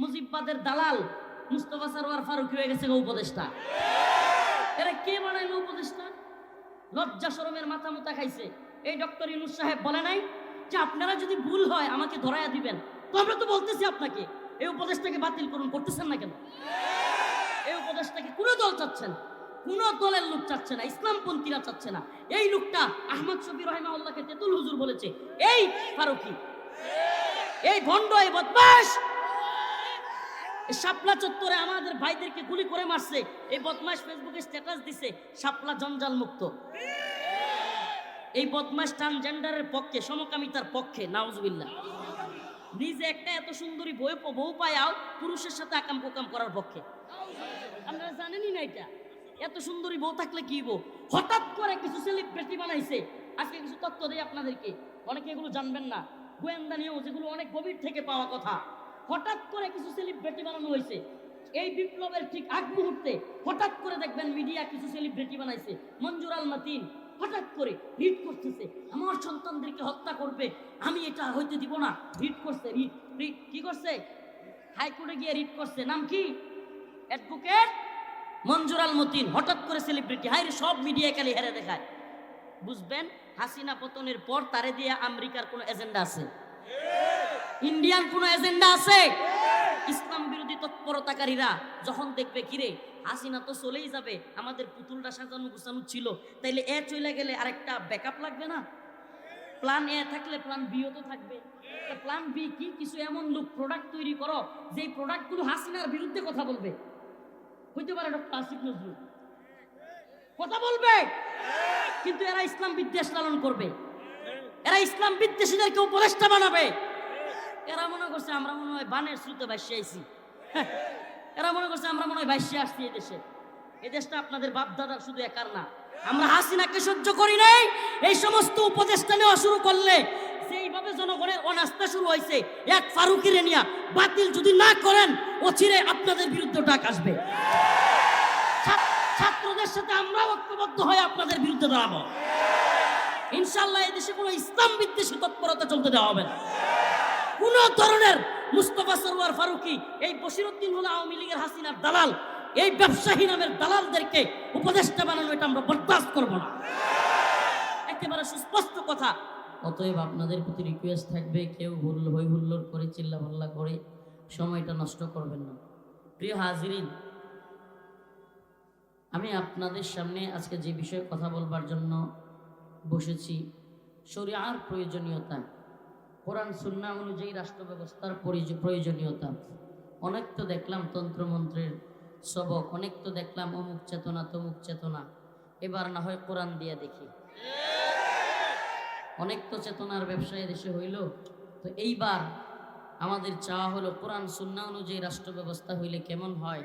মুজিববাদের দালাল মুস্তফা সরওয়ার ফারুকী হয়ে গেছে উপদেষ্টা। এরা কে বানাইলো উপদেষ্টা? লজ্জা শরমের মাথা মুতা খাইছে। এই ডক্টর ইউনূস সাহেব বলে নাই যে আপনারা যদি ভুল হয় আমাকে ধরাইয়া দিবেন? তো আমরা তো বলতেছি আপনাকে এই উপদেষ্টাকে বাতিল করুন, করতেছেন না কেন? এই উপদেষ্টাকে কোনো দল চাচ্ছে না, কোন দলের লোক চাচ্ছে না, ইসলামপন্থীরা চাচ্ছে না। এই লোকটা আহমদ শফী রাহিমাহুল্লাহকে তেতুল হুজুর বলেছে এই ফারুকী, এই ভণ্ড, এই বদমাশ। শাপলা চত্বরে আমাদের ভাইদেরকে গুলি করে মারছে এই বদমাশ, ফেসবুকে স্ট্যাটাস দিছে শাপলা জঞ্জাল মুক্ত। এই বদমাশ ট্রান্সজেন্ডারের পক্ষে, সমকামিতার পক্ষে, নাউজুবিল্লাহ। নিজে একটা এত সুন্দরী বউ পায়াও পুরুষের সাথে আকাম কোকাম করার পক্ষে। আপনারা জানেনই না এটা? এত সুন্দরী বউ থাকলে কি বউ, হঠাৎ করে কিছু সেলিব্রিটি বানাইছে। আজকে কিছু তথ্য দেই আপনাদেরকে, অনেকে এগুলো জানবেন না, গোয়েন্দা নিউজ, এগুলো অনেক গভীর থেকে পাওয়া কথা। হঠাৎ করে কিছু সেলিব্রিটি বানানো হয়েছে। এই বিপ্লবের ঠিক আগ মুহূর্তে হঠাৎ করে দেখবেন মিডিয়া কিছু সেলিব্রিটি বানাইছে। মঞ্জুর আল মাতিন হঠাৎ করে রিট করতেছে, আমার সন্তানদেরকে হত্যা করবে, আমি এটা হইতে দিব না। রিট করছে, রিট কি করছে? হাইকোর্টে গিয়ে রিট করছে। নাম কি? অ্যাডভোকেট মঞ্জুর আল মতিন। হঠাৎ করে সেলিব্রিটি, হাই সব মিডিয়া খালি হেরে দেখায়। বুঝবেন হাসিনা পতনের পর তারে দিয়ে আমেরিকার কোনো এজেন্ডা আছে, ইন্ডিয়ান কোনো এজেন্ডা আছে। ইসলাম বিরোধী তৎপরতাকারীরা যখন দেখবে কিরে হাসিনা তো চলেই যাবে, আমাদের পুতুলটা সাজানো গুছানো ছিল, তাইলে এ চলে গেলে আরেকটা ব্যাকআপ লাগবে না? প্ল্যান এ থাকলে প্ল্যান বিও তো থাকবে। প্ল্যান বি কি? কিছু এমন লোক প্রোডাক্ট তৈরি করো যে প্রোডাক্টগুলো হাসিনার বিরুদ্ধে কথা বলবে। হইতে পারে ডক্টর আসিফ নজরুল কথা বলবে, কিন্তু এরা ইসলাম বিদ্বেষ লালন করবে, এরা ইসলাম বিদ্বেষীদেরকে উপদেষ্টা বানাবে। এরা মনে করছে আমরা মনে হয় বানের স্রোতে ভাসিয়ে আইছি, এরা মনে করছে আমরা মনে হয় ভাসিয়ে আসছি এই দেশে। এই দেশটা আপনাদের বাপ দাদার শুধু একার না। আমরা হাসিনাকে সহ্য করি নাই, এই সমস্ত উপদেষ্টা নেওয়া শুরু করলে সেইভাবে জনগণের অনাস্থা শুরু হয়েছে। এক ফারুকীরে নিয়া বাতিল যদি না করেন অচিরে আপনাদের বিরুদ্ধে ডাক আসবে। ছাত্রদের সাথে আমরা ঐক্যবদ্ধ হয়ে আপনাদের বিরুদ্ধে দাঁড়াবো ইনশাআল্লাহ। এই দেশে কোনো ইসলাম বিদ্বেষী তৎপরতা চলতে দেওয়া হবে না। কোন ধরনের মুস্তফা সরওয়ার ফারুকী, এই বশিরউদ্দিন হলো আওয়ামী লীগের হাসিনার দালাল, এই ব্যবসায়ী নামের দালালদেরকে উপদেষ্টা বানানো এটা আমরা বরদাস্ত করব না, একেবারে সুস্পষ্ট কথা। অতএব আপনাদের প্রতি রিকোয়েস্ট থাকবে, কেউ হই হুল্লোড় করে চিল্লা পাল্লা করে সময়টা নষ্ট করবেন না। প্রিয় হাজিরিন, আমি আপনাদের সামনে আজকে যে বিষয়ে কথা বলবার জন্য বসেছি, শরিয়ার প্রয়োজনীয়তা, কোরআন সুন্নাহ অনুযায়ী রাষ্ট্র ব্যবস্থার প্রয়োজনীয়তা। অনেক তো দেখলাম তন্ত্রমন্ত্রের সবক, অনেক তো দেখলাম অমুক চেতনা তমুক চেতনা, এবার না হয় কোরআন দিয়া দেখি। অনেক তো চেতনার ব্যবসা দেশে হইল, তো এইবার আমাদের চাওয়া হলো কোরআন সুন্নাহ অনুযায়ী রাষ্ট্র ব্যবস্থা হইলে কেমন হয়।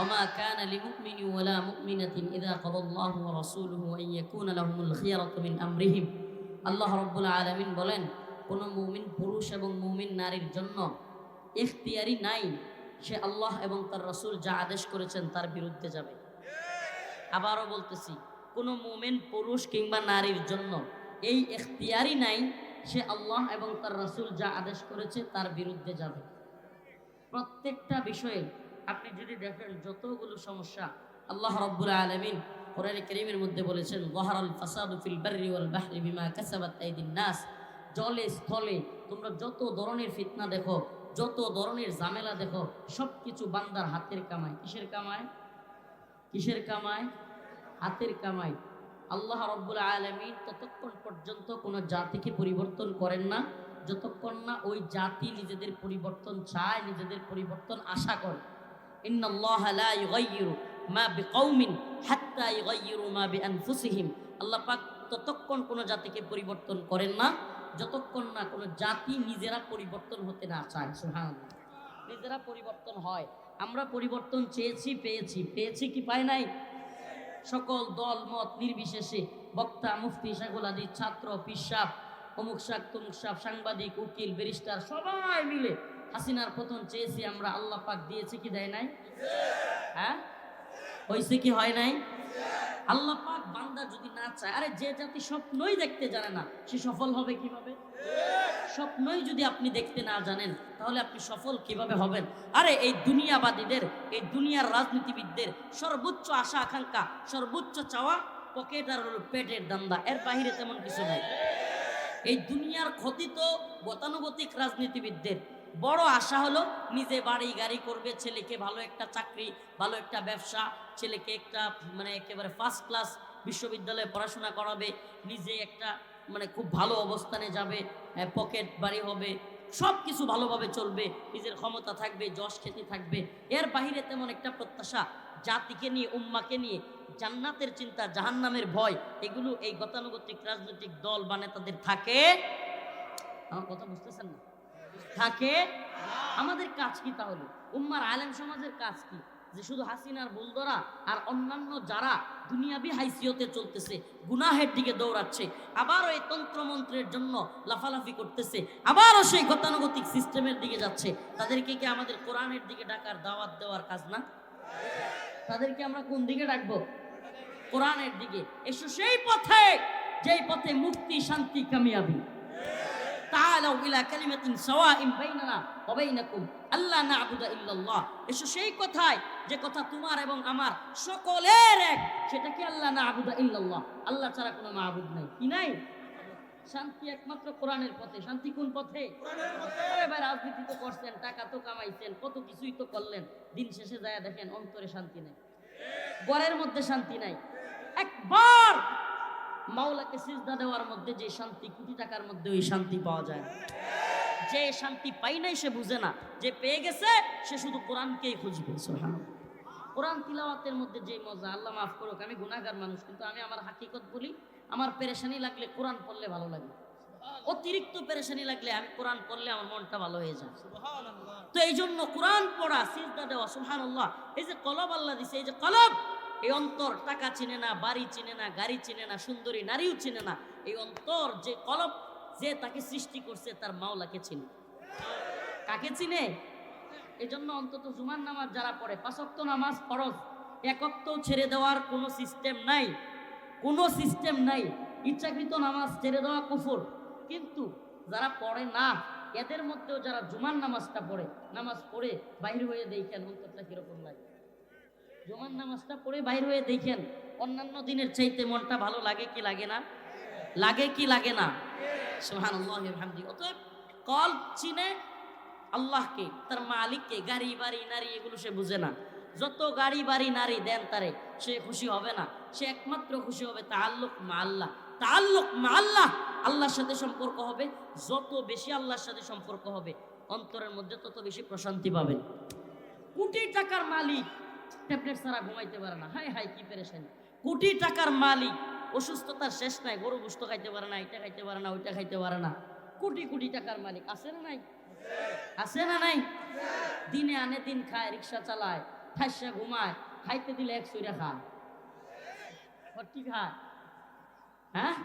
ওমা কানা লিমুমিনিন ওয়ালা মুমিনাতিন ইযা কাদাল্লাহু ওয়া রাসূলুহু আন ইয়াকুনা লাহুমুল খিয়ারাতু মিন আমরিহিম। আল্লাহ রাব্বুল আলামিন বলেন, কোন মুমিন পুরুষ এবং মুমিন নারীর জন্য ইখতিয়ারি নাই, সে আল্লাহ এবং তার রাসূল যা আদেশ করেছেন তার বিরুদ্ধে যাবে। আবারও বলতেছি, কোন মুমিন পুরুষ কিংবা নারীর জন্য এই ইখতিয়ারি নাই, সে আল্লাহ এবং তার রাসূল যা আদেশ করেছে তার বিরুদ্ধে যাবে। প্রত্যেকটা বিষয়ে আপনি যদি দেখেন যতগুলো সমস্যা আল্লাহ রাব্বুল আলামিন কোরআনে কারীমের মধ্যে বলেছেন, যাহারাল ফাসাদু ফিল বাররি ওয়াল বাহরি বিমা কাসাবাত আইদিন নাস। জলে স্থলে তোমরা যত ধরনের ফিতনা দেখো, যত ধরনের ঝামেলা দেখো, সবকিছু বান্দার হাতের কামাই। কিসের কামাই? কিসের কামাই? হাতের কামাই। আল্লাহ রাব্বুল আলামিন ততক্ষণ পর্যন্ত কোনো জাতিকে পরিবর্তন করেন না যতক্ষণ না ওই জাতি নিজেদের পরিবর্তন চায়, নিজেদের পরিবর্তন আশা করে। ইন্নাল্লাহা লা ইউগাইয়িরু মা বিকাউমিন হাত্তা ইউগাইয়িরু মা বিআনফুসিহিম। আল্লাহ পাক ততক্ষণ কোনো জাতিকে পরিবর্তন করেন না যতক্ষণ না কোনো জাতি নিজেরা পরিবর্তন হতে না চায়। সুবহানাল্লাহ। নিজেরা পরিবর্তন হয়। আমরা পরিবর্তন চেয়েছি, পেয়েছি কি পাই নাই? সকল দল মত নির্বিশেষে বক্তা, মুফতি, শাইখুল হাদিস, ছাত্র, পিসাব, অমুক শাক তমুক শাক, সাংবাদিক, উকিল, ব্যারিস্টার সবাই মিলে হাসিনার পতন চেয়েছি আমরা। আল্লাহ পাক দিয়েছে কি দেয় নাই? হ্যাঁ, হয়েছে কি হয় নাই? আল্লাহ পাক বান্দা যদি না চায়, আরে যে জাতি স্বপ্নই দেখতে জানে না সে সফল হবে কিভাবে? স্বপ্নই যদি আপনি দেখতে না জানেন তাহলে আপনি সফল কিভাবে হবেন? আরে এই দুনিয়াবাদীদের, এই দুনিয়ার রাজনীতিবিদদের সর্বোচ্চ আশা আকাঙ্ক্ষা, সর্বোচ্চ চাওয়া পকেট আর হলো পেটের দান্দা, এর বাহিরে তেমন কিছু নাই। এই দুনিয়ার ক্ষতি তো গতানুগতিক রাজনীতিবিদদের। বড় আশা হলো নিজে বাড়ি গাড়ি করবে, ছেলেকে ভালো একটা চাকরি, ভালো একটা ব্যবসা, ছেলেকে একটা মানে একেবারে ফার্স্ট ক্লাস বিশ্ববিদ্যালয়ে পড়াশোনা করাবে, নিজে একটা মানে খুব ভালো অবস্থানে যাবে, পকেট বাড়ি হবে, সব কিছু ভালোভাবে চলবে, নিজের ক্ষমতা থাকবে, যশ খ্যাতি থাকবে। এর বাহিরে তেমন একটা প্রত্যাশা জাতিকে নিয়ে, উম্মাকে নিয়ে, জান্নাতের চিন্তা, জাহান্নামের ভয়, এগুলো এই গতানুগতিক রাজনৈতিক দল বা নেতাদের থাকে। আমার কথা বুঝতেছেন না? থাকে। আমাদের কাজ কি তাহলে? উম্মার আলেম সমাজের কাজ কি? যে শুধু হাসিনার বুলদরা আর অন্যান্য যারা দুনিয়াবি হাইসিয়তে চলতেছে, গুনাহের দিকে দৌড়াচ্ছে, আবারও এই তন্ত্রমন্ত্রের জন্য লাফালাফি করতেছে, আবারও সেই গতানুগতিক সিস্টেমের দিকে যাচ্ছে, তাদেরকে কি আমাদের কোরআনের দিকে ডাকার, দাওয়াত দেওয়ার কাজ না? তাদেরকে আমরা কোন দিকে ডাকবো? কোরআনের দিকে। এসো সেই পথে, যেই পথে মুক্তি, শান্তি, কামিয়াবি। তাআলাউ ইলা কালিমাতিন সাওয়াইন বাইনানা ওয়া বাইনাকুম আল্লা না'বুদা ইল্লাল্লাহ। এসো সেই কথায়, যে কথা তোমার এবং আমার সকলের এক, সেটা কি আল্লাহ না'বুদা ইল্লাল্লাহ, আল্লাহ ছাড়া কোনো মাবুদ নাই। কি নাই? শান্তি একমাত্র কোরআনের পথে। শান্তি কোন পথে? কোরআনের পথে। এবার রাজনীতি তো করছেন, টাকা তো কামাইছেন, কত কিছুই তো করলেন, দিন শেষে যায় দেখেন অন্তরে শান্তি নাই, ঘরের মধ্যে শান্তি নাই। একবার মাওলাকে সিজদা দেওয়ার মধ্যে যে শান্তি, কোটি টাকার মধ্যে ওই শান্তি পাওয়া যায় না। যে শান্তি পাই নাই সে বুঝে না, যে পেয়ে গেছে সে শুধু কোরআনকেই খুঁজবে। সুবহানাল্লাহ। কোরআন তিলাওয়াতের মধ্যে যে মজা, আল্লাহ মাফ করুক, আমি গুনাহগার মানুষ, কিন্তু আমি আমার হাকিকত বলি, আমার পেরেশানি লাগলে কোরআন পড়লে ভালো লাগে। অতিরিক্ত পেরেশানি লাগলে আমি কোরআন পড়লে আমার মনটা ভালো হয়ে যায়। সুবহানাল্লাহ। তো এই জন্য কোরআন পড়া, সিজদা দেওয়া, সুবহানাল্লাহ, এই যে কলব আল্লাহ দিছে, এই যে কলব, এই অন্তর টাকা চিনে না, বাড়ি চিনে না, গাড়ি চিনে না, সুন্দরী নারীও চিনে না। এই অন্তর, যে কলব, যে তাকে সৃষ্টি করছে তার মাওলাকে চিনে। কাকে চিনে? এই জন্য অন্তত জুমার নামাজ যারা পড়ে, 5 ওয়াক্ত নামাজ ফরজ, 1 ওয়াক্তও ছেড়ে দেওয়ার কোনো সিস্টেম নাই, কোনো সিস্টেম নাই। ইচ্ছাকৃত নামাজ ছেড়ে দেওয়া কুফর। কিন্তু যারা পড়ে না, এদের মধ্যেও যারা জুমার নামাজটা পড়ে, নামাজ পড়ে বাইর হয়ে দেখেন অন্তরটা কিরকম লাগে। জুমার নামাজটা পড়ে বাইর হয়ে দেখেন অন্যান্য দিনের চাইতে মনটা ভালো লাগে কি লাগে না? লাগে কি লাগে না? সুবহানাল্লাহি ওয়া বিহামদিহি। অতএব কলব চিনে আল্লাহকে, তার মালিককে। গাড়ি বাড়ি নারী এগুলো সে বুঝে না। যত গাড়ি বাড়ি নারী দেন তারে, সে খুশি হবে না। সে একমাত্র খুশি হবে তাআল্লুক মা আল্লাহ। তাআল্লুক মা আল্লাহ, আল্লাহর সাথে সম্পর্ক হবে। যত বেশি আল্লাহর সাথে সম্পর্ক হবে, অন্তরের মধ্যে তত বেশি প্রশান্তি পাবেন। কোটি টাকার মালিক ট্যাবলেট ছাড়া ঘুমাইতে পারে না, হাই হাই কি পেরেশানি। কোটি টাকার মালিক অসুস্থতার শেষ নাই, গরু গোশত খাইতে পারে না, এটা খাইতে পারে না, ওইটা খাইতে পারে না। কোটি কোটি টাকার মালিক আছে না নাই? আছে না নাই? দিনে আনে দিন খায়, রিক্সা চালায়, ঠাইসা ঘুমায়, খাইতে দিলে 1 সুইরা খায়। কি খায়? হ্যাঁ,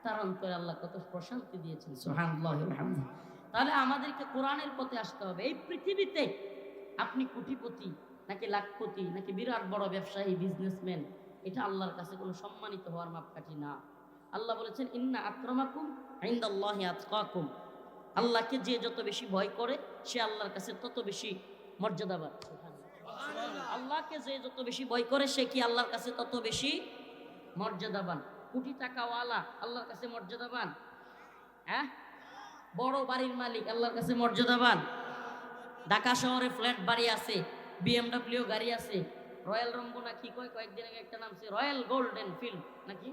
তার অন্তরে আল্লাহ কত প্রশান্তি দিয়েছেন। সুবহানাল্লাহি ওয়া বিহামদিহি। তাহলে আমাদেরকে কোরআনের পথে আসতে হবে। এই পৃথিবীতে আপনি কোটিপতি নাকি লাখপতি নাকি বিরাট বড় ব্যবসায়ী, বিজনেসম্যান, এটা আল্লাহর কাছে কোনো সম্মানিত হওয়ার মাপকাঠি না। আল্লাহ বলেছেন, ইন্না আকরামাকুম ইনদাল্লাহি আতকাকুম। আল্লাহকে যে যত বেশি ভয় করে সে আল্লাহর কাছে তত বেশি মর্যাদাবান। আল্লাহকে যে যত বেশি ভয় করে সে কি আল্লাহর কাছে তত বেশি মর্যাদাবান। কোটি টাকাওয়ালা আল্লাহর কাছে মর্যাদাবান? হ্যাঁ, বড় বাড়ির মালিক আল্লাহর কাছে মর্যাদাবান? ঢাকা শহরে ফ্ল্যাট বাড়ি আছে, BMW গাড়ি আছে, রয়্যাল রম্বো না কি কয়, কয়েকদিন আগে একটা নামছে রয়্যাল গোল্ডেন ফিল্ড নাকি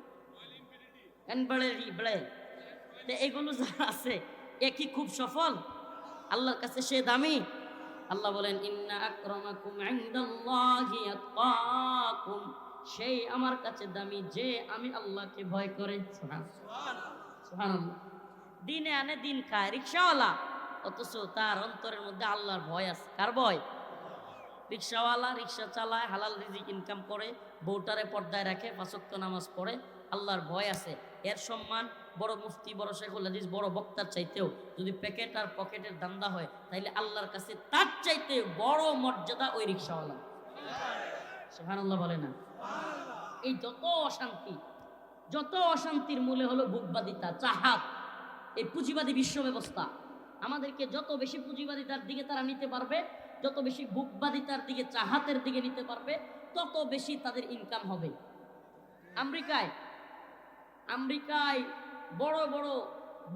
এগুলো যারা আছে, এ কি খুব সফল? আল্লাহর কাছে সে দামি? আল্লাহ বলেন, ইন্না আকরামাকুম ইনদাল্লাহি আতকাকুম। সেই আমার কাছে দামি যে আমি আল্লাহকে ভয় করে। সুবহানাল্লাহ। দিনে আনে দিন খায়, রিকশাওয়ালা, অথচ তার অন্তরের মধ্যে আল্লাহর ভয় আছে। কার ভয়? রিকশাওয়ালা রিকশা চালায়, হালাল রিজিক ইনকাম করে, বউটারে পর্দায় রাখে, 5 ওয়াক্ত নামাজ পড়ে, আল্লাহর ভয় আছে। এর সম্মান বড় মুফতি, বড় শেখুল হাদিস, বড় বক্তার চাইতেও যদি প্যাকেট আর পকেটের দান্দা হয়, তাইলে আল্লাহর কাছে তার চাইতে বড় মর্যাদা ওই রিকশাওয়ালা। সুবহানাল্লাহ বলে না? এই যত অশান্তি, যত অশান্তির মূলে হলো ভোগবাদিতা, চাহাত। এই পুঁজিবাদী বিশ্ব ব্যবস্থা আমাদেরকে যত বেশি পুঁজিবাদিতার দিকে তারা নিতে পারবে, যত বেশি বুকবাদিতার দিকে, চাহাতের দিকে নিতে পারবে, তত বেশি তাদের ইনকাম হবে। আমেরিকায় বড় বড়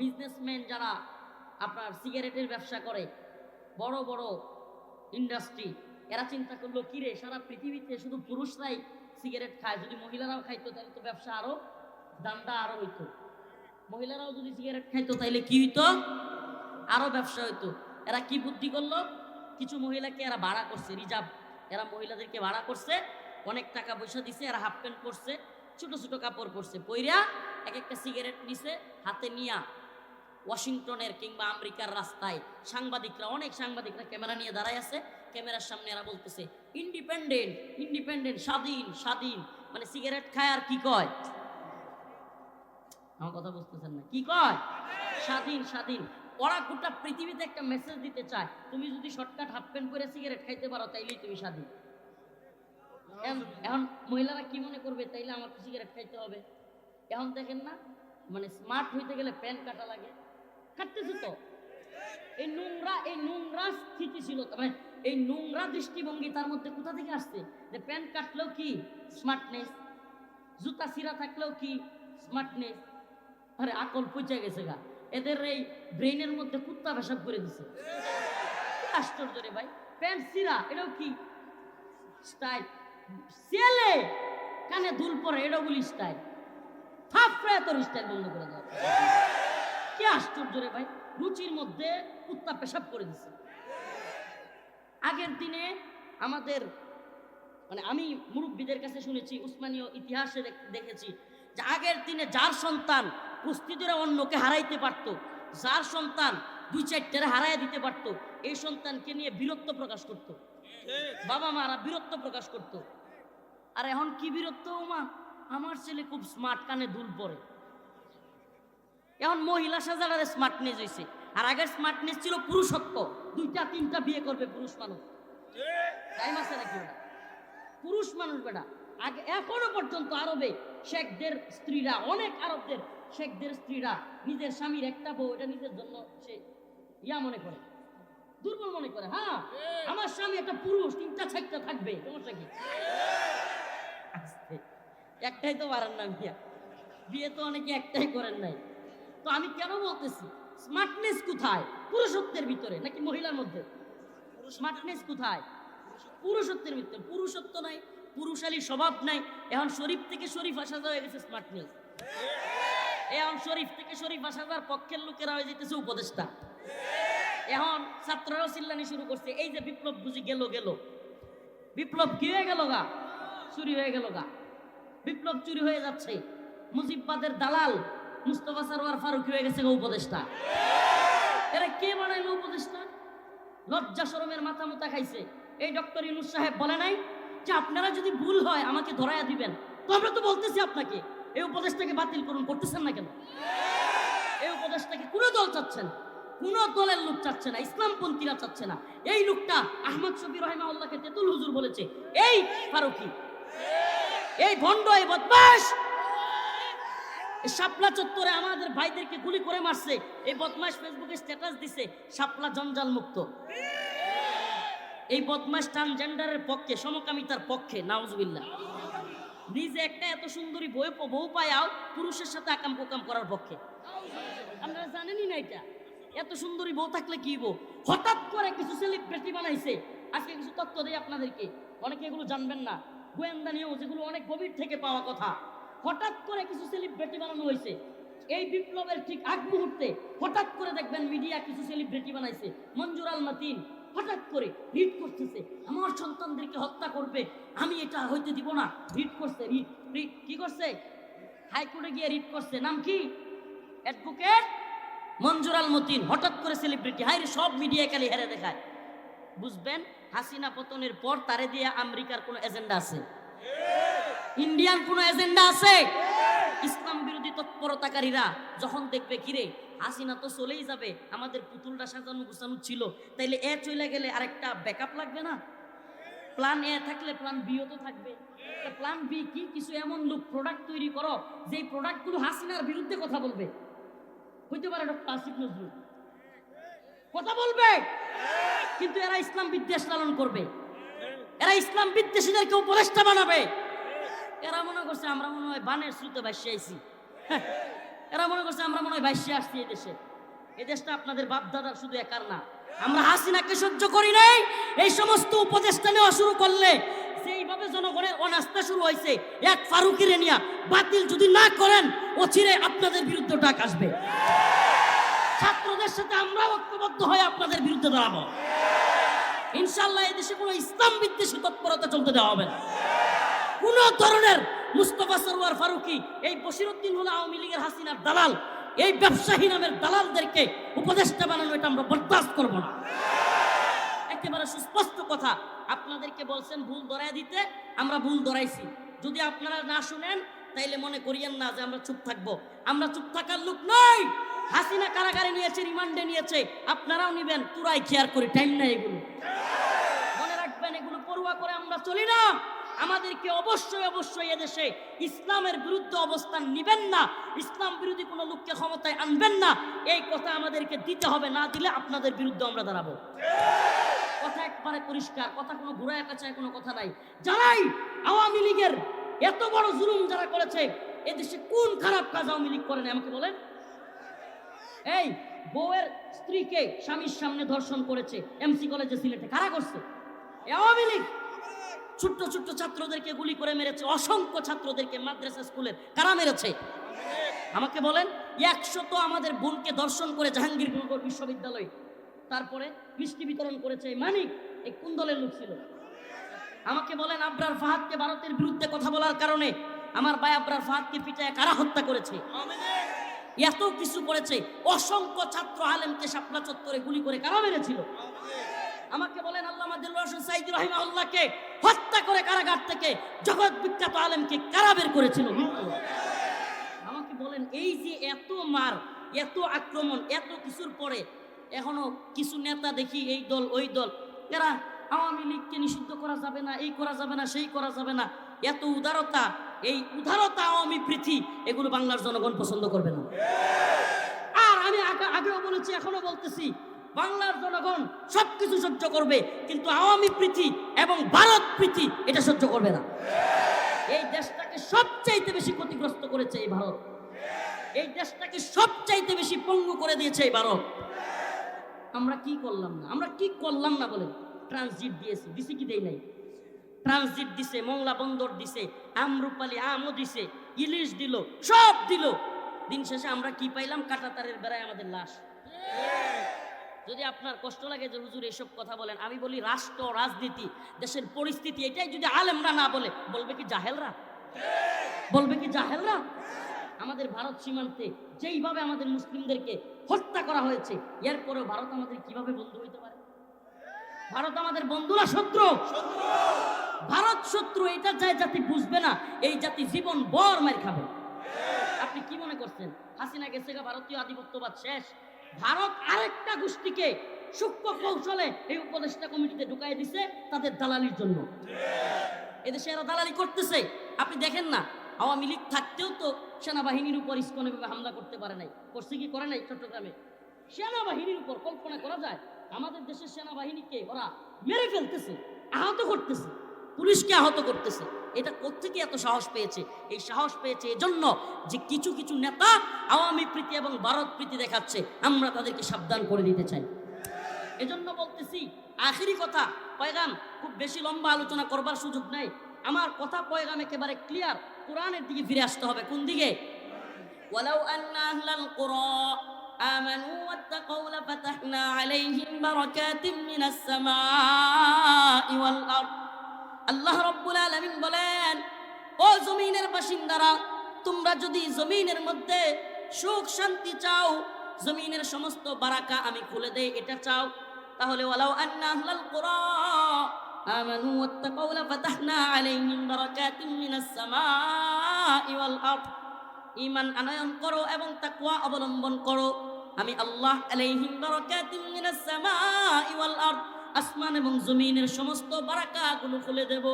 বিজনেসম্যান যারা আপনার সিগারেটের ব্যবসা করে, বড় বড় ইন্ডাস্ট্রি, এরা চিন্তা করলো কিরে সারা পৃথিবীতে শুধু পুরুষরাই সিগারেট খায়, যদি মহিলারাও খাইতো তাহলে তো ব্যবসা আরো দান্দা আরো হইতো। মহিলারাও যদি সিগারেট খাইতো তাহলে কি হইতো? আরো ব্যবসা হইতো। এরা কি বুদ্ধি করলো, কিছু মহিলাকে এরা ভাড়া করছে, রিজার্ভ, এরা মহিলাদেরকে ভাড়া করছে, অনেক টাকা পয়সা দিছে, এরা হাফ প্যান্ট পরছে, ছোট ছোট কাপড় পরছে, পইরা এক একটা সিগারেট নিছে হাতে নিয়া ওয়াশিংটনের কিংবা আমেরিকার রাস্তায় অনেক সাংবাদিকরা ক্যামেরা নিয়ে দাঁড়ায় আছে, ক্যামেরার সামনে এরা বলতেছে ইন্ডিপেন্ডেন্ট ইন্ডিপেন্ডেন্ট, স্বাধীন স্বাধীন, মানে সিগারেট খায় আর কি কয়, আমার কথা বুঝতেছেন না, কি কয়? স্বাধীন স্বাধীন। ওরা গোটা পৃথিবীতে একটা মেসেজ দিতে চায়, তুমি যদি শর্টকাট হাফ প্যান্ট করে সিগারেট খাইতে পারো তাইলেই তুমি স্বাধীন। এখন মহিলারা কি মনে করবে, তাইলে আমাকে সিগারেট খাইতে হবে। এখন দেখেন না, মানে স্মার্ট হইতে গেলে প্যান্ট কাটা লাগে, কাটতেছে তো। এই নোংরা স্থিতিশীলতা, মানে এই নোংরা দৃষ্টিভঙ্গি তার মধ্যে কোথা থেকে আসছে, যে প্যান্ট কাটলেও কি স্মার্টনেস, জুতা ছিঁড়া থাকলেও কি স্মার্টনেস। আরে আকল পচে গেছে গা, এদের এই ব্রেইনের মধ্যে কুত্তা পেশাব করে দিছে। আশ্চর্য রে ভাই, প্যান্ট ছিঁড়া এটাও কি স্টাইল, ছেলে কানে দুল পরে এটাও বলি স্টাইল, থাপড়ায় তোর স্টাইল বন্ধ করে দাও। কি আশ্চর্য রে ভাই, রুচির মধ্যে কুত্তা পেশাব করে দিছে। আগের দিনে আমাদের, মানে আমি মুরব্বীদের কাছে শুনেছি, উসমানীয় ইতিহাসে দেখেছি যে আগের দিনে যার সন্তান কুস্তিদের অন্যকে হারাইতে পারত, যার সন্তান দুই চারটারে হারাইয়া দিতে পারত, এই সন্তানকে নিয়ে বীরত্ব প্রকাশ করত, বাবা মারা বীরত্ব প্রকাশ করত। আর এখন কি বীরত্ব, মা আমার ছেলে খুব স্মার্ট, কানে দুল পরে। এখন মহিলা সাজারে স্মার্টনেস হয়েছে, আর আগের স্মার্টনেস ছিল পুরুষত্ব, দুইটা তিনটা বিয়ে করবে পুরুষ মানুষ, টাইম আছে নাকি? পুরুষ মানুষ বেটা আগে, এখনো পর্যন্ত আরবে শেখদের স্ত্রীরা, অনেক আরবদের শেখদের স্ত্রীরা নিজের স্বামীর একটা বউ, এটা নিজের জন্য সে মনে করে, দুর্বল মনে করে। হ্যাঁ, আমার স্বামী একটা পুরুষ, তিনটা চারটা থাকবে, সমস্যা কি? একটাই তো পারেন না বিয়া, বিয়ে তো অনেকে একটাই করেন নাই। তো আমি কেন বলতেছি, স্মার্টনেস কোথায়? পুরুষত্বের ভিতরে নাকি মহিলার মধ্যে? স্মার্টনেস কোথায়? পুরুষত্বের ভিতরে। পুরুষত্ব নাই, পুরুষালী স্বভাব নাই। এখন শরীফ থেকে শরীফ আসা হয়ে গেছে স্মার্টনেস। এখন শরীফ থেকে শরীফ আসা যাওয়ার পক্ষের লোকেরা হয়ে যেতেছে উপদেষ্টা। এখন ছাত্ররাও চিল্লানি শুরু করছে, এই যে বিপ্লব বুঝি গেল, বিপ্লব কি হয়ে গেল গা? চুরি হয়ে গেল গা, বিপ্লব চুরি হয়ে যাচ্ছে। মুজিববাদের দালাল মুস্তফা সরওয়ার ফারুকী হয়ে গেছে উপদেষ্টা। এরা কে বানাইলো উপদেষ্টা? লজ্জা শরমের মাথা মুতা খাইছে। এই ডক্টর ইউনূস সাহেব বলে নাই যে আপনারা যদি ভুল হয় আমাকে ধরাইয়া দিবেন? তো আমরা তো বলতেছি আপনাকে এই উপদেশটাকে বাতিল করুন, করতেছেন না কেন? এই উপদেশটাকে কোন দল চাচ্ছে না, কোন দলের লোক চাচ্ছে না, ইসলামপন্থীরা চাচ্ছে না। এই লোকটা আহমদ শফি রাহিমাহুল্লাহকে তেতুল হুজুর বলেছে, এই ফারুকী, এই ভণ্ড, এই বদমাশ, শাপলা চত্বরে আমাদের ভাইদেরকে গুলি করে মারছে। এই বদমাশ ফেসবুকে স্ট্যাটাস দিছে শাপলা জঞ্জাল মুক্ত। এই বদমাশ ট্রান্সজেন্ডারের পক্ষে, সমকামিতার পক্ষে, নাউজুবিল্লাহ। নিজে একটা এত সুন্দরী বউ পায়াও পুরুষের সাথে আকাম কোকাম করার পক্ষে। আপনারা জানেনই না এটা? এত সুন্দরী বউ থাকলে কি বউ, হঠাৎ করে কিছু সেলিব্রিটি বানাইছে। আজকে কিছু তথ্য দেই আপনাদেরকে, অনেকে এগুলো জানবেন না, গোয়েন্দা নিয়েও যেগুলো অনেক গভীর থেকে পাওয়া কথা। হঠাৎ করে কিছু সেলিব্রিটি বানানো হয়েছে। এই বিপ্লবের ঠিক আগ মুহূর্তে হঠাৎ করে দেখবেন মিডিয়া কিছু সেলিব্রিটি বানাইছে। মঞ্জুর আল মাতিন হঠাৎ করে রিট করতেছে, আমার সন্তানদেরকে হত্যা করবে, আমি এটা হইতে দিব না। রিট করছে, রিট কি করছে? হাইকোর্টে গিয়ে রিট করছে। নাম কি? অ্যাডভোকেট মঞ্জুর আল মতিন। হঠাৎ করে সেলিব্রিটি, হাই রে, সব মিডিয়া খালি হেরে দেখায়। বুঝবেন হাসিনা পতনের পর তারে দিয়ে আমেরিকার কোনো এজেন্ডা আছে, ইন্ডিয়ান কোনো এজেন্ডা আছে। ইসলাম বিরোধী তৎপরতাকারীরা যখন দেখবে কিরে হাসিনা তো চলেই যাবে, আমাদের পুতুলটা সাজানো গুছানো ছিল, তাইলে এ চলে গেলে আরেকটা ব্যাকআপ লাগবে না? প্ল্যান এ থাকলে প্ল্যান বিও তো থাকবে। প্ল্যান বি কি? কিছু এমন লোক প্রোডাক্ট তৈরি করো যেই প্রোডাক্টগুলো হাসিনার বিরুদ্ধে কথা বলবে। হইতে পারে ডক্টর আসিফ নজরুল, কথা বলবে, কিন্তু এরা ইসলাম বিদ্বেষ লালন করবে, এরা ইসলাম বিদ্বেষীদেরকে উপদেষ্টা বানাবে। এরা মনে করছে আমরা মনে হয় বানের স্রোতে ভাসিয়ে আইছি, এরা মনে করছে আমরা মনে হয় ভাসিয়ে আসছি এই দেশে। এই দেশটা আপনাদের বাপ দাদার শুধু একার না। আমরা হাসিনাকে সহ্য করি নাই, এই সমস্ত উপদেষ্টা নেওয়া শুরু করলে সেইভাবে জনগণের অনাস্থা শুরু হয়েছে। এক ফারুকিরে নিয়া বাতিল যদি না করেন, অচিরে আপনাদের বিরুদ্ধে ডাক আসবে। ছাত্রদের সাথে আমরা ঐক্যবদ্ধ হয়ে আপনাদের বিরুদ্ধে দাঁড়াবো ইনশাআল্লাহ। এই দেশে কোনো ইসলাম বিদ্বেষী তৎপরতা চলতে দেওয়া হবে না। কোন ধরনের মুস্তফা সরওয়ার ফারুকি, এই বশিরউদ্দিন হলো আওয়ামী লীগের হাসিনার দালাল, এই ব্যবসায়ী নামের দালালদেরকে উপদেষ্টা বানানো এটা আমরা বরদাস্ত করব না। একেবারে সুস্পষ্ট কথা, আপনাদেরকে বলছেন ভুল ধরায় দিতে, আমরা ভুল ধরাইছি। যদি আপনারা না শুনেন তাইলে মনে করিয়েন না যে আমরা চুপ থাকবো। আমরা চুপ থাকার লোক নই। হাসিনা কারাগারে নিয়েছে, রিমান্ডে নিয়েছে, আপনারাও নিবেন, পুরাই কেয়ার করি, টাইম নাই এগুলো। মনে রাখবেন, এগুলো পড়ুয়া করে আমরা চলি না। আমাদেরকে অবশ্যই অবশ্যই এদেশে ইসলামের বিরুদ্ধে অবস্থান নিবেন না, ইসলাম বিরোধী কোনো লোককে ক্ষমতায় আনবেন না, এই কথা আমাদেরকে দিতে হবে। না দিলে আপনাদের বিরুদ্ধে আমরা দাঁড়াবো। কথা একবারে পরিষ্কার, কথা কোনো ঘুরায় পেঁচায় কোনো কথা নাই। যারাই আওয়ামী লীগের এত বড় জুলুম যারা করেছে, এদেশে কোন খারাপ কাজ আওয়ামী লীগ করেন আমাকে বলেন? এই বউয়ের স্ত্রীকে স্বামীর সামনে ধর্ষণ করেছে এমসি কলেজে সিলেটে, কারা করছে? আওয়ামী লীগ। ছোট্ট ছোট্ট ছাত্রদেরকে গুলি করে মেরেছে, অসংখ্য ছাত্রদেরকে মাদ্রাসা স্কুলের, কারা মেরেছে আমাকে বলেন? 100 আমাদের বোনকে ধর্ষণ করে জাহাঙ্গীরনগর বিশ্ববিদ্যালয়, তারপরে মিষ্টি বিতরণ করেছে মানিক, এই কোন দলের লোক ছিল আমাকে বলেন? আবরার ফাহাদকে ভারতের বিরুদ্ধে কথা বলার কারণে আমার ভাই আবরার ফাহাদকে পিটায় কারা হত্যা করেছে? এত কিছু করেছে। অসংখ্য ছাত্র আলেমকে শাপলা চত্বরে গুলি করে কারা মেরেছিল আমাকে বলেন? আল্লামা দিলওয়ার হোসেন সাঈদী রাহিমাহুল্লাহকে হত্যা করে কারাগার থেকে জগৎ বিখ্যাত আলেমকে কারা বের করেছিল? আমাকে বলেন, এই যে এত মার, এত আক্রমণ, এত কিছুর পরে এখনো কিছু নেতা দেখি এই দল ওই দল, এরা আওয়ামী লীগকে নিষিদ্ধ করা যাবে না, এই করা যাবে না, সেই করা যাবে না, এত উদারতা, এই উদারতা আওয়ামী প্রীতি, এগুলো বাংলার জনগণ পছন্দ করবে না। আর আমি আগেও বলেছি, এখনো বলতেছি, বাংলার জনগণ সবকিছু সহ্য করবে, কিন্তু আওয়ামী প্রীতি এবং ভারত প্রীতি এটা সহ্য করবে না। এই দেশটাকে সবচাইতে বেশি ক্ষতিগ্রস্ত করেছে এই ভারত, এই দেশটাকে সবচাইতে বেশি পঙ্গু করে দিয়েছে এই ভারত। আমরা কি করলাম না? আমরা কি করলাম না বলেন? ট্রানজিট দিয়েছি, দিছি কি দেই নাই? ট্রানজিট দিছে, মংলা বন্দর দিছে, আমরুপালি আমও দিছে, ইলিশ দিল, সব দিল। দিন শেষে আমরা কি পাইলাম? কাঁটাতারের বেড়ায় আমাদের লাশ। যদি আপনার কষ্ট লাগে যে হুজুর এসব কথা বলেন, আমি বলি রাষ্ট্র, রাজনীতি, দেশের পরিস্থিতি, এটাই যদি আলেমরা না বলে, বলবে কি জাহেলরা? বলবে কি জাহেলরা? আমাদের ভারত সীমান্তে যেইভাবে আমাদের মুসলিমদেরকে হত্যা করা হয়েছে, এরপরেও ভারত আমাদের কিভাবে বন্ধু হইতে পারে? ভারত আমাদের বন্ধু না শত্রু? ভারত শত্রু, এটা যে জাতি বুঝবে না, এই জাতি জীবন বর মার খাবে। আপনি কি মনে করছেন হাসিনা গেছে গা, ভারতীয় আধিপত্যবাদ শেষ? ভারত আরেকটা গোষ্ঠীকে সূক্ষ্ম কৌশলে এই উপদেষ্টা কমিটিতে ঢুকাই দিছে তাদের দালালির জন্য। এদেশে এরা দালালি করতেছে। আপনি দেখেন না, আওয়ামী লীগ থাকতেও তো সেনাবাহিনীর উপর ইস্কনে ভাবে হামলা করতে পারে নাই। করছে কি করে নাই? চট্টগ্রামে সেনাবাহিনীর উপর কল্পনা করা যায়? আমাদের দেশের সেনাবাহিনীকে ওরা মেরে ফেলতেছে, আহত করতেছে, পুলিশকে আহত করতেছে। এটা কোত্থেকে এত সাহস পেয়েছে? এই সাহস পেয়েছে এজন্য যে কিছু কিছু নেতা আওয়ামী প্রীতি এবং ভারত প্রীতি দেখাচ্ছে, আমরা তাদেরকে সাবধান করে দিতে চাই। এজন্য বলতেছি, আখিরি কথা, পয়গাম খুব বেশি লম্বা আলোচনা করবার সুযোগ নাই। আমার কথা পয়গাম একেবারে ক্লিয়ার, কোরআনের দিকে ফিরে আসতে হবে। কোন দিকে? ওয়ালাউ আন্না আহলাল কুরা আমানু ওয়াত্তাকাউ লাফাতাহনা আলাইহিম বারাকাতিম মিনাস সামাই ওয়াল আরদ। আল্লাহ রাব্বুল আলামিন বলেন, ও জমিনের বাসিন্দারা, তোমরা যদি জমিনের মধ্যে সুখ শান্তি চাও, জমিনের সমস্ত বারাকা আমি খুলে দেই, এটা চাও, তাহলে ওয়ালাউ আন্না আহলাল কুরা আমানু ওয়াত্তাকাউ লাফাতাহনা আলাইহিম বারাকাতিম মিনাস সামাই ওয়াল আরদ। ঈমান আনয়ন করো এবং তাকওয়া অবলম্বন করো, আমি আল্লাহ আলাইহিম বারাকাতিম মিনাস সামাই ওয়াল আরদ, আসমান এবং জমিনের সমস্ত বারাকাগুলো খুলে দেব।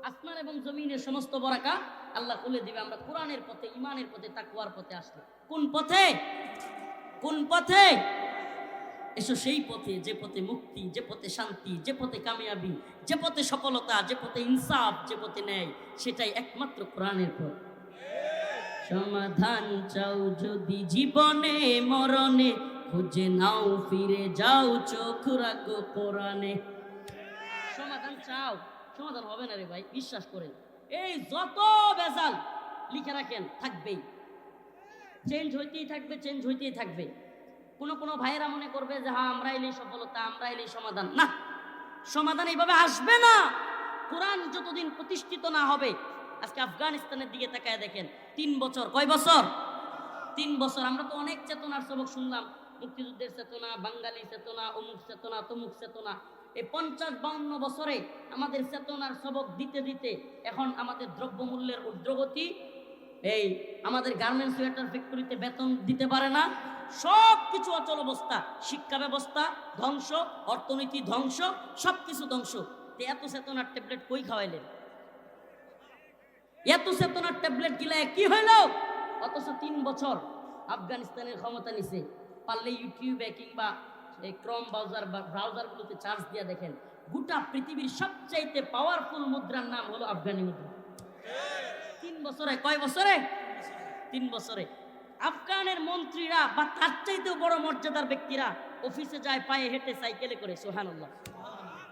আসমান এবং জমিনের সমস্ত বারাকা আল্লাহ খুলে দিবে আমরা কোরআনের পথে, ইমানের পথে, তাকওয়ার পথে আসলে। কোন পথে? কোন পথে? এসো সেই পথে, যে পথে মুক্তি, যে পথে শান্তি, যে পথে কামিয়াবি, যে পথে সফলতা, যে পথে ইনসাফ, যে পথে ন্যায়, সেটাই একমাত্র কোরআনের পথ। সমাধান চাও যদি জীবনে মরণে, খুঁজে নাও ফিরে যাও, চোখ রাখো কোরআনে। সমাধান চাও, সমাধান হবে না রে ভাই, বিশ্বাস করেন। এই যত বেজাল লিখে রাখেন থাকবেই, চেঞ্জ হইতেই থাকবে, চেঞ্জ হইতেই থাকবে। কোনো ভাইয়েরা মনে করবে যে হ্যাঁ আমরা এলেই সফলতা, আমরা এলেই সমাধান। না, সমাধান এইভাবে আসবে না কোরআন যতদিন প্রতিষ্ঠিত না হবে। আজকে আফগানিস্তানের দিকে তাকায় দেখেন, 3 বছর, কয় বছর? 3 বছর। আমরা তো অনেক চেতনার সবক শুনলাম, মুক্তিযুদ্ধের চেতনা, বাঙালি চেতনা, অমুক চেতনা, তমুক চেতনা। এই 50-52 বছরে আমাদের চেতনার সবক দিতে দিতে এখন আমাদের দ্রব্যমূল্যের ঊর্ধ্বগতি, এই আমাদের গার্মেন্টস সোয়েটার ফ্যাক্টরিতে বেতন দিতে পারে না, সব কিছু অচল অবস্থা, শিক্ষা ব্যবস্থা ধ্বংস, অর্থনীতি ধ্বংস, সব কিছু ধ্বংস। এত চেতনার ট্যাবলেট কই খাওয়াইলেন? এত চেতনার ট্যাবলেট গিলায় কি হইল? অথচ 3 বছর আফগানিস্তানের ক্ষমতা নিছে। পারলে ইউটিউবে কিংবা এই ক্রম ব্রাউজারগুলোতে চার্জ দিয়ে দেখেন, গোটা পৃথিবীর সবচাইতে পাওয়ারফুল মুদ্রার নাম হলো আফগানি মুদ্রা। 3 বছরে, কয় বছরে? 3 বছরে। আফগানের মন্ত্রীরা বা তার চাইতেও বড় মর্যাদার ব্যক্তিরা অফিসে যায় পায়ে হেঁটে, সাইকেলে করে। সুবহানাল্লাহ।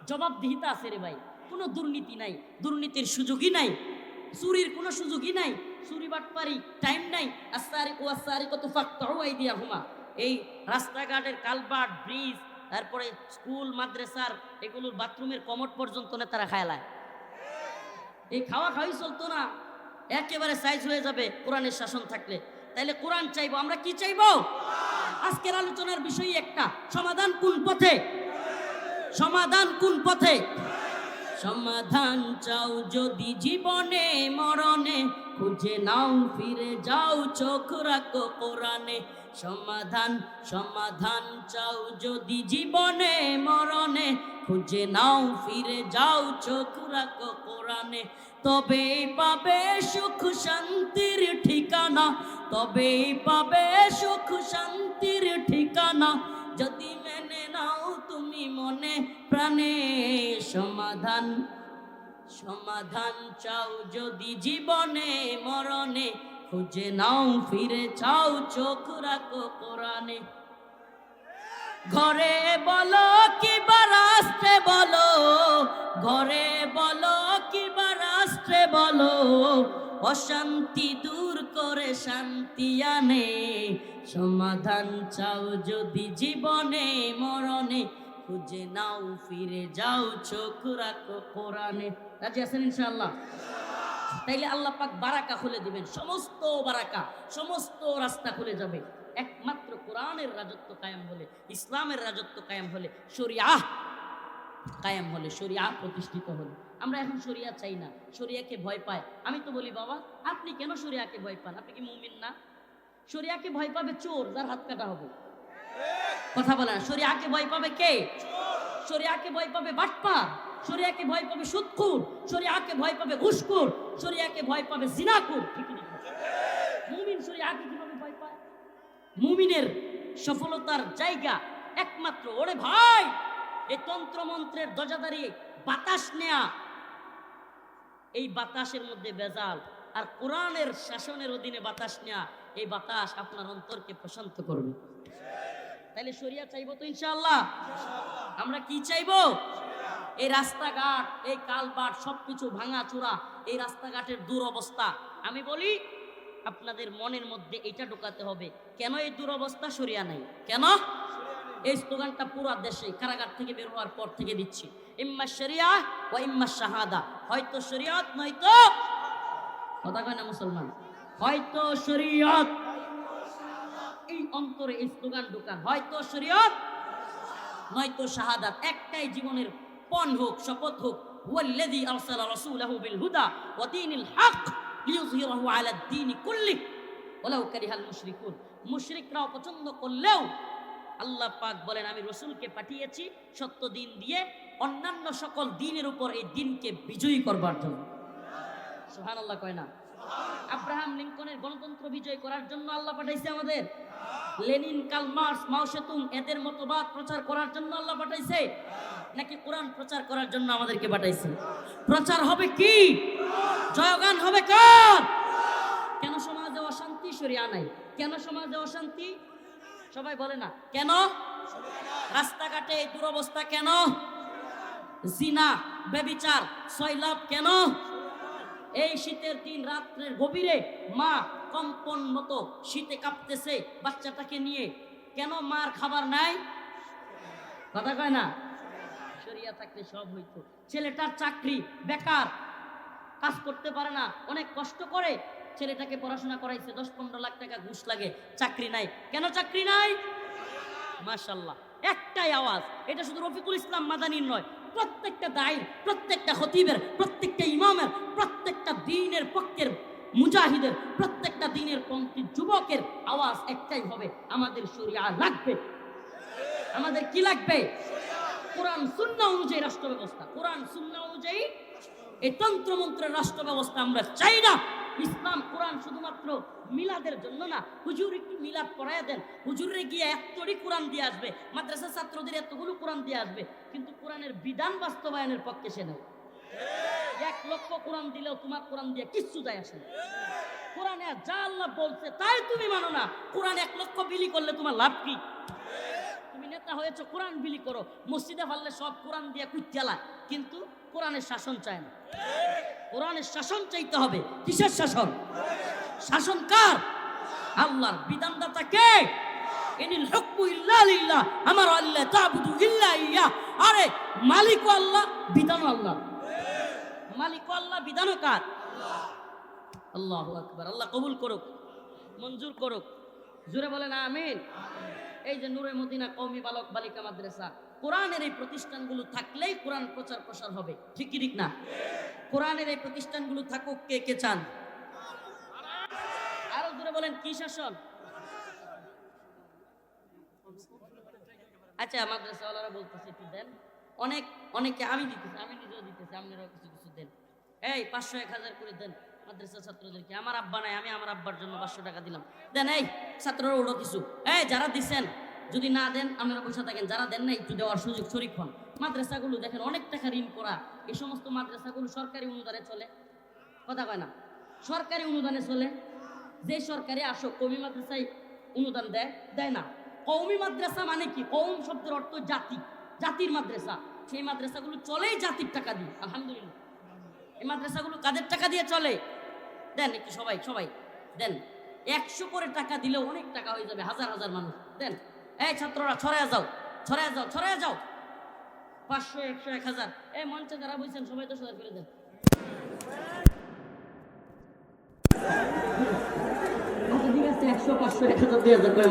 জবাবদিহিতা আছে রে ভাই, কোনো দুর্নীতি নাই, দুর্নীতির সুযোগই নাই, চুরির কোনো সুযোগই নাই, চুরি বাটপারি টাইম নাই। আস-সারিকু ওয়াস-সারিকাতু ফাকতাউ আইদিয়াহুমা। এই রাস্তাঘাটের কালভার্ট, ব্রিজ, তারপরে স্কুল মাদ্রাসার এগুলোর বাথরুমের কমোড পর্যন্ত নেতারা খায়লায়। এই খাওয়া খাওয়াই চলতো না, একেবারে সাইজ হয়ে যাবে কোরআনের শাসন থাকলে। তাইলে কোরআন চাইবো, আমরা কি চাইবো? আজকের আলোচনার বিষয় একটা, সমাধান কোন পথে? সমাধান কোন পথে? সমাধান চাও যদি জীবনে মরণে, খুঁজে নাও ফিরে যাও, চোখ রাখো কোরআনে। সমাধান, সমাধান চাও যদি জীবনে মরণে, খুঁজে নাও ফিরে যাও, চোখ রাখো কোরআনে। তবেই পাবে সুখ শান্তির ঠিকানা, তবেই পাবে সুখ শান্তির ঠিকানা, যদি মেনে নাও তুমি মনে প্রাণে। সমাধান, সমাধান চাও যদি জীবনে মরণে, খুঁজে নাও ফিরে চাও, চোখ রাখো কোরআনে। ঘরে বলো কিবা রাষ্ট্রে বলো, ঘরে বলো কিবা রাষ্ট্রে বলো, অশান্তি দূর করে শান্তি আনে। সমাধান চাও যদি জীবনে মরণে, খুঁজে নাও ফিরে যাও, চোখ রাখো কোরআনে। রাজি আছেন ইনশাআল্লাহ? তাইলে আল্লাহ পাক বারাকা খুলে দিবেন, সমস্ত বারাকা, সমস্ত রাস্তা খুলে যাবে। একমাত্র কোরআনের রাজত্ব কায়েম হলে, ইসলামের রাজত্ব কায়েম হলে, শরিয়াহ কায়েম হলে, শরিয়াহ প্রতিষ্ঠিত হলে। আমরা এখন শরিয়া চাই না, শরিয়াকে ভয় পায়। আমি তো বলি বাবা, আপনি কেন শরিয়াকে ভয় পান? আপনি কি মুমিন না? শরিয়াকে ভয় পাবে চোর, যার হাত কাটা হবে। কথা বলে না। শরিয়াকে ভয় পাবে কে? শরিয়াকে ভয় পাবে বাটপার, শরিয়াকে ভয় পাবে সুদখোর, শরিয়াকে ভয় পাবে ঘুষখোর, শরিয়াকে ভয় পাবে জিনাখোর। ঠিক না? মুমিন শরিয়াকে কিভাবে ভয় পায়? মুমিনের সফলতার জায়গা একমাত্র, ওরে ভাই, এই তন্ত্র মন্ত্রের দরজাদারি বাতাস নেয়া, এই বাতাসের মধ্যে ভেজাল, আর কোরআনের শাসনের অধীনে বাতাস নেয়া, এই বাতাস আপনার অন্তরকে প্রশান্ত করবে। তাইলে শরিয়া চাইবো তো ইনশাআল্লাহ? আমরা কি চাইবো? এই রাস্তাঘাট, এই কালভার্ট সবকিছু ভাঙা চূড়া, এই রাস্তাঘাটের দুরবস্থা। আমি বলি আপনাদের মনের মধ্যে এটা ঢোকাতে হবে, কেন এই দুরবস্থা? শরিয়া নাই। কেন? এই স্লোগানটা পুরো দেশে কারাগার থেকে বের হওয়ার পর থেকে দিচ্ছি, ইম্মা শরিয়া ওয়া ইম্মা শাহাদা। হয়তো শরিয়ত নয়তো, কথা কয় না মুসলমান, হয়তো শরিয়ত। এই অন্তরে এই স্লোগান ঢোকান, হয়তো শরিয়ত নয়তো শাহাদাত। একটাই জীবনের পণ হোক, শপথ হোক, ওয়াল্লাযী আরসালা রাসূলাহু বিল হুদা ওয়া দীনিল হক লিইয়ুযহিরাহু আলা দ্বীনি কুল্লিহি ওয়ালাউ কারিহাল মুশরিকুন। মুশরিকরাও পছন্দ করলেও আল্লাহ পাক বলেন, আমি রাসূলকে পাঠিয়েছি সত্য দিন দিয়ে অন্যান্য সকল দ্বীনের উপর এই দ্বীনকে বিজয়ী করবার জন্য। সুবহানাল্লাহ কয় না? আব্রাহাম লিঙ্কনের গণতন্ত্র বিজয় করার জন্য আল্লাহ পাঠাইছে আমাদের? লেনিন, কার্ল মার্কস, মাও সেতুং এদের মতবাদ প্রচার করার জন্য আল্লাহ পাঠাইছে? নাকি কোরআন প্রচার করার জন্য আমাদেরকে পাঠাইছে? প্রচার হবে কি? জয়গান হবে কার? কেন সমাজে অশান্তি? শরিয়া নাই। কেন সমাজে অশান্তি? সবাই বলে না কেন? রাস্তাঘাটে এই দুরবস্থা কেন? জিনা, ব্যভিচার, সয়লাভ কেন? এই শীতের দিন রাত্রের গভীরে মা কম্পন মতো শীতে কাঁপতেছে বাচ্চাটাকে নিয়ে, কেন মার খাবার নাই? কথা কয় না? শরিয়া থাকলে সব হইতো। ছেলেটার চাকরি, বেকার, কাজ করতে পারে না, অনেক কষ্ট করে ছেলেটাকে পড়াশোনা করাইছে, 10-15 লাখ টাকা ঘুষ লাগে, চাকরি নাই। কেন চাকরি নাই? মাশাআল্লাহ, একটাই আওয়াজ। এটা শুধু রফিকুল ইসলাম মাদানির নয়, প্রত্যেকটা দায়ীর, প্রত্যেকটা খতিবের, প্রত্যেকটা ইমামের, প্রত্যেকটা দ্বীনের পক্ষের মুজাহিদের, প্রত্যেকটা দ্বীনের পন্থী যুবকের আওয়াজ একটাই হবে, আমাদের শরিয়া লাগবে। আমাদের কি লাগবে? কোরআন সুন্নাহ অনুযায়ী রাষ্ট্র ব্যবস্থা। কোরআন সুন্নাহ অনুযায়ী এই তন্ত্রমন্ত্রের রাষ্ট্র ব্যবস্থা আমরা চাই না। ইসলাম কোরআন শুধুমাত্র মিলাদের জন্য না। হুজুর একটু মিলাদ পড়ায় দেন, হুজুরে গিয়ে এতটি কোরআন দিয়ে আসবে, মাদ্রাসার ছাত্রদের এতগুলো কোরআন দিয়ে আসবে, কিন্তু কোরআনের বিধান বাস্তবায়নের পক্ষে সে নেই। 1 লক্ষ কোরআন দিলেও তোমার কোরআন দিয়ে কিচ্ছু যায় আসে না। কোরআনে যা আল্লাহ বলছে তাই তুমি মানো না। কোরআন 1 লক্ষ বিলি করলে তোমার লাভ কি? তুমি নেতা হয়েছো, কোরআন বিলি করো, মসজিদে পারলে সব কোরআন দিয়ে কুচ্চালা, কিন্তু কোরআনের শাসন চায় না। কোরআনের শাসন চাইতে হবে। কিসের শাসন? শাসন কার? আল্লাহর। বিধানদাতা কে? ইনিল হুকমু ইল্লা লিল্লাহ, আমার আল্লাহ তা'বুদু ইল্লা ইয়া। আরে মালিক আল্লাহ, বিধান আল্লাহ। মালিক আল্লাহ, বিধান কার? আল্লাহু আকবার। আল্লাহ কবুল করুক, মঞ্জুর করুক। জোরে বলেন আমিন। এই যে নূরে মদিনা কওমি বালক বালিকা মাদ্রাসা, কোরআনের এই প্রতিষ্ঠানগুলো থাকলেই কোরআন প্রচার প্রসার হবে। ঠিক কি ঠিক না? কোরআনের এই প্রতিষ্ঠানগুলো থাকুক, কে কে চান? আরো জোরে বলেন, কি শাসন? আচ্ছা, মাদ্রাসাওয়ালারা বলতেছে একটু দেন। অনেকে আমি দিতেছি, আমি নিজেও দিতেছি, আপনারাও কিছু কিছু দেন। এই 500-1000 করে দেন মাদ্রাসা ছাত্রদেরকে। আমার আব্বা নাই, আমি আমার আব্বার জন্য 500 টাকা দিলাম, দেন। এই ছাত্ররা ওলো কিছু। এই যারা দিচ্ছেন, যদি না দেন আপনারা পয়সা থাকেন, যারা দেন না একটু দেওয়ার সুযোগ শরীক হন। মাদ্রাসাগুলো দেখেন অনেক টাকা ঋণ করা। এই সমস্ত মাদ্রাসাগুলো সরকারি অনুদানে চলে। কথা কয় না? সরকারি অনুদানে চলে। যে সরকারি আসো কওমি মাদ্রাসায় অনুদান দেয়? দেয় না। কওমি মাদ্রাসা মানে কি? কওম শব্দের অর্থ জাতি, জাতির মাদ্রাসা। সেই মাদ্রাসাগুলো চলেই জাতির টাকা দিয়ে। আলহামদুলিল্লাহ। এই মাদ্রাসাগুলো কাদের টাকা দিয়ে চলে? দেন একটু, সবাই সবাই দেন। 100 করে টাকা দিলেও অনেক টাকা হয়ে যাবে, হাজার হাজার মানুষ দেন। এই ছাত্ররা ছড়ায় যাও, ছড়ায় যাও, ছড়ায় যাও। 500, 100, 1000। এই মঞ্চে যারা বলছেন সবাই 10,000 করে দেন। ঠিক আছে, 100, 500, 1000, 2000 করে